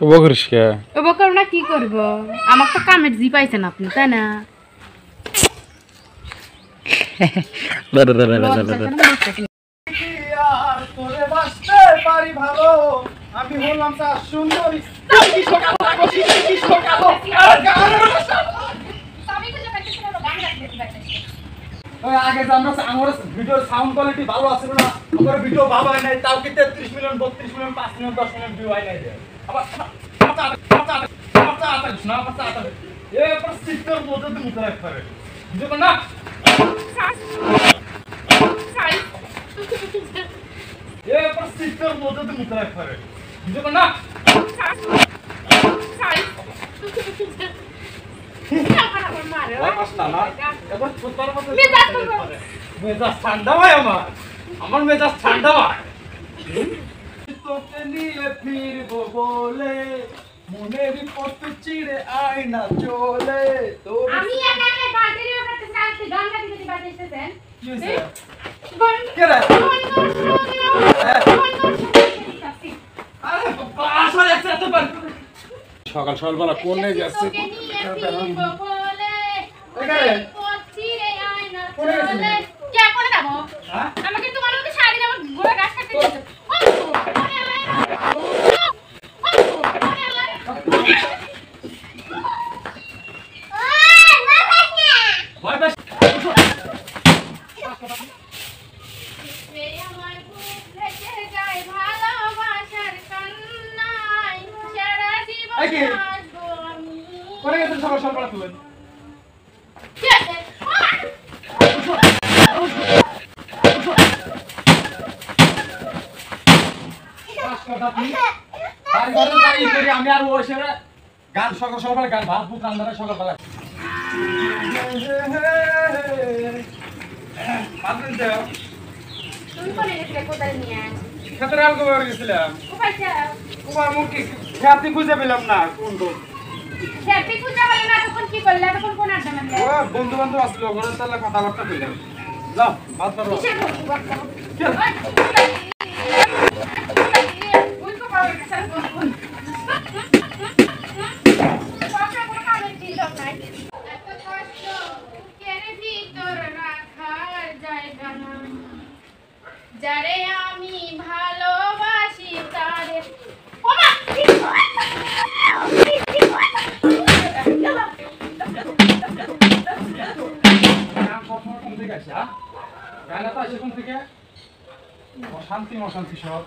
ওবা করিস কে? ওবা করব না কি করব? আমার তো কামের জি পাইছেন আপনি তাই না? আর তোরে বাসতে পারি ভালো আমি হলাম তার সুন্দরী কি সকাল কি সকাল আগে আমরা আমার ভিডিওর সাউন্ড কোয়ালিটি ভালো আছে না আমার ভিডিও ভালো হয় নাই তাও কি 33 million 32 million 5 million 10 million view হয় নাই আবার এ পর সিস্টেম মধ্যে তুমি মুখ রাখ পারে বুঝো না এ পর সিস্টেম মধ্যে তুমি মুখ রাখ পারে বুঝো না মেজাজ ঠান্ডা ভাই আমার মেজাজ ঠান্ডা ভাই তোকে নিয়ে ফিরবো বলে মনের পথ চিড়ে আয় না চলে তোর আমি এখানে বালতির উপরে চালছি গান গাইতে দিতে পারতেছেন কি হইছে কে রে আরে আসলে এত বার সকাল সকালবেলা কোনে গেছে? আমাকে তোমার মধ্যে শাড়ি আমার গোড়া গাছ কাটতে দিতে করে গেছেন সকাল সকাল তুলেন আমি আর ওই সেরা গান সকাল সকাল গান ভাত বুক রান্না সকালবেলা তুমি কোনে গেছিলে কোদাল নিয়ে ক্ষেতের আল গোবর গেছিলাম কোথায় যাও তোমার মুখ কি খ্যাতি বুঝে পেলাম না কোন কোন খেতে পূজা হলো না তখন কি করলে তখন কোন আড্ডা মারলে ও বন্ধু বান্ধব আসলো ঘরে তাহলে কথাবার্তা কইলাম যাও ভাত পারো কিসের বন্ধু বান্ধব যারে আমি ভালোবাসি তারে অশান্তি সব